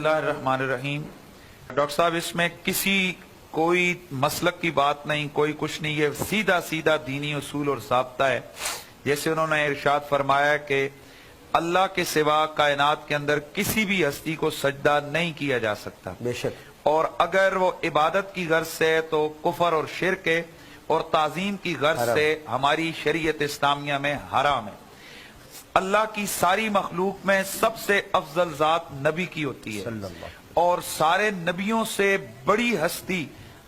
बिस्मिल्लाहिर्रहमानिर्रहीम। डॉक्टर साहब, इसमें किसी कोई मसलक की बात नहीं, कोई कुछ नहीं, ये सीधा सीधा दीनी उसूल और ज़ाब्ता है। जैसे उन्होंने इरशाद फरमाया कि अल्लाह के सिवा कायनात के अंदर किसी भी हस्ती को सजदा नहीं किया जा सकता, बेशक, और अगर वो इबादत की गर्ज से तो कुफर और शिरक है, और ताजीम की गर्ज से हमारी शरीयत इस्लामिया में हराम है। अल्लाह की सारी मखलूक में सबसे अफजल जात नबी की होती है, और सारे नबियों से बड़ी हस्ती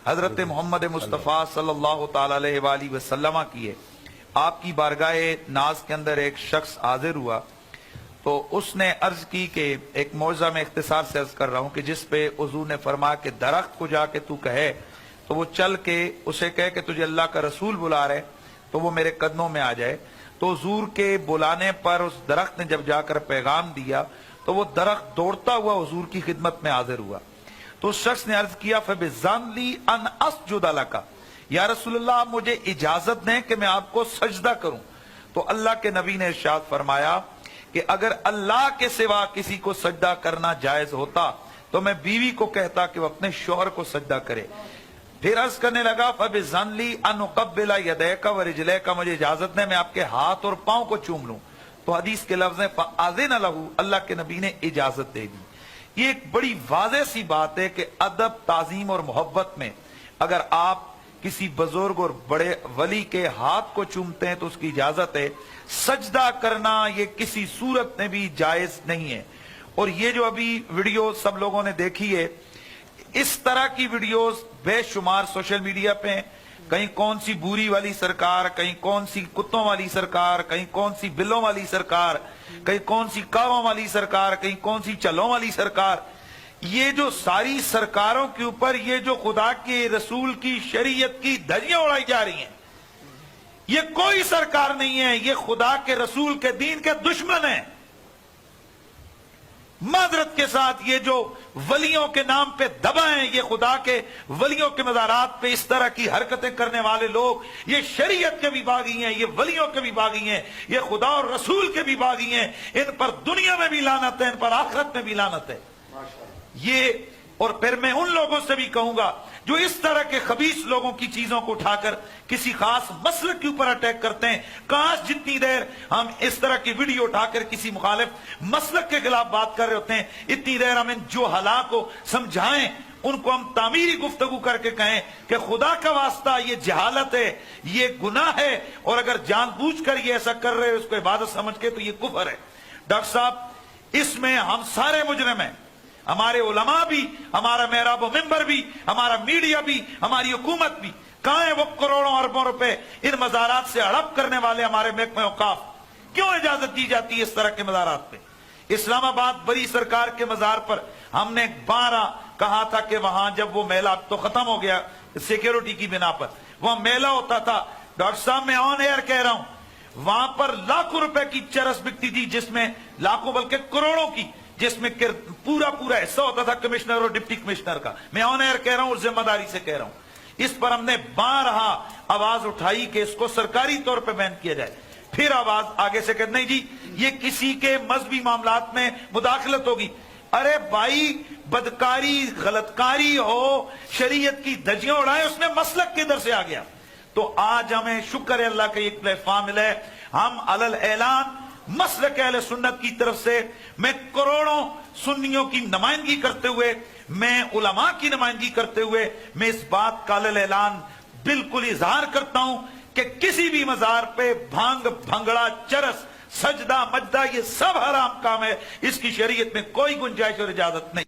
हजरत मोहम्मद मुस्तफ़ा सल्लल्लाहु ताला अलैहि वसल्लम की है। आपकी बारगाह नाज के अंदर एक शख्स हाजिर हुआ, तो उसने अर्ज की कि एक मौज़ा में इख्तिसार से अर्ज कर रहा हूं कि जिस पे हुजूर ने फरमाया कि दरख्त को जाके तू कहे, तो वो चल के उसे कहे कि तुझे अल्लाह का रसूल बुला रहे, तो वो मेरे कदमों में आ जाए। तो हुजूर के बुलाने पर उस दरख्त ने जब जाकर पैगाम दिया, तो वो दरख्त दौड़ता हुआ हुजूर की खिदमत में हाजिर हुआ। तो उस शख्स ने अर्ज किया, फबिज़ानली अन अस्जुद लका, या रसूलल्लाह आप मुझे इजाजत दें कि मैं आपको सजदा करूं। तो अल्लाह के नबी ने इरशाद फरमाया कि अगर अल्लाह के सिवा किसी को सजदा करना जायज होता तो मैं बीवी को कहता कि वो अपने शौहर को सजदा करे। फिर अर्ज करने लगा, फबिज़ानली अन उक़ब्बिला यदैका व रिजलैका, मुझे इजाजत दें मैं आपके हाथ और पांव को चूम लूं। तो हदीस के लफ्ज हैं फ़अज़िन लहू, अल्लाह के नबी ने इजाजत दे दी। ये एक बड़ी वाज़ेह सी बात है कि अदब, ताज़ीम और मोहब्बत में अगर आप किसी बुजुर्ग और बड़े वली के हाथ को चूमते हैं तो उसकी इजाजत है। सजदा करना ये किसी सूरत में भी जायज नहीं है। और ये जो अभी वीडियो सब लोगों ने देखी है, इस तरह की वीडियोस बेशुमार सोशल मीडिया पे, कहीं कौन सी बूरी वाली सरकार, कहीं कौन सी कुत्तों वाली सरकार, कहीं कौन सी बिल्लों वाली सरकार, कहीं कौन सी कारों वाली सरकार, कहीं कौन सी चलों वाली सरकार। ये जो सारी सरकारों के ऊपर ये जो खुदा के रसूल की शरीयत की धज्जियां उड़ाई जा रही हैं, ये कोई सरकार नहीं है, ये खुदा के रसूल के दीन के दुश्मन है। माजरत के साथ ये जो वलियों के नाम पे दबा हैं, ये खुदा के वलियों के मज़ारात पे इस तरह की हरकतें करने वाले लोग, ये शरीयत के भी बागी हैं, ये वलियों के भी बागी हैं, ये खुदा और रसूल के भी बागी हैं। इन पर दुनिया में भी लानत है, इन पर आखिरत में भी लानत है। ये और फिर मैं उन लोगों से भी कहूंगा जो इस तरह के खबीस लोगों की चीजों को उठाकर किसी खास मसलक के ऊपर अटैक करते हैं। काश जितनी देर हम इस तरह की वीडियो उठाकर किसी मुखालिफ मसलक के खिलाफ बात कर रहे होते हैं, इतनी देर हम इन जो हला को समझाएं, उनको हम तामीरी गुफ्तगू करके कहें कि खुदा का वास्ता ये जहालत है, ये गुनाह है, और अगर जानबूझकर ये ऐसा कर रहे हो उसको इबादत समझ के, तो ये कुफर है। डॉक्टर साहब, इसमें हम सारे मुजरिम हैं, हमारे उलमा भी, हमारा मेहराब व मिंबर भी, हमारा मीडिया भी, हमारी हुकूमत भी। कहां है वो करोड़ों अरबों रुपए इन मज़ारात से हड़प करने वाले हमारे महकमे औकाफ? क्यों इजाजत दी जाती है इस तरह के मज़ारात पे? इस्लामाबाद बड़ी सरकार के मज़ार पर हमने 12 कहा था कि वहां जब वो मेला तो खत्म हो गया सिक्योरिटी की बिना पर, वहां मेला होता था। डॉक्टर साहब, मैं ऑन एयर कह रहा हूं, वहां पर लाखों रुपए की चरस बिकती थी, जिसमें लाखों बल्कि करोड़ों की, जिसमें पूरा पूरा हिस्सा होता था कमिश्नर और डिप्टी कमिश्नर का। मैं ऑन एयर कह रहा हूं और जिम्मेदारी से कह रहा हूं। इस पर हमने 12 आवाज उठाई कि इसको सरकारी तौर पर बैन किया जाए। फिर आवाज आगे से कर, नहीं जी ये किसी के मजहबी मामलात में मुदाखलत होगी। अरे भाई, बदकारी गलतकारी हो, शरीयत की धज्जियां उड़ाए, उसमें मसलक किधर से आ गया? तो आज हमें शुक्र है अल्लाह का एक प्लेटफॉर्म मिला है। हम अलल ऐलान मसलक अहले सुन्नत की तरफ से, मैं करोड़ों सुन्नियों की नुमाइंदगी करते हुए, मैं उलमा की नुमाइंदगी करते हुए, मैं इस बात का अलल ऐलान बिल्कुल इजहार करता हूं कि किसी भी मजार पे भांग, भंगड़ा, चरस, सजदा, मजदा, ये सब हराम काम है। इसकी शरीयत में कोई गुंजाइश और इजाजत नहीं।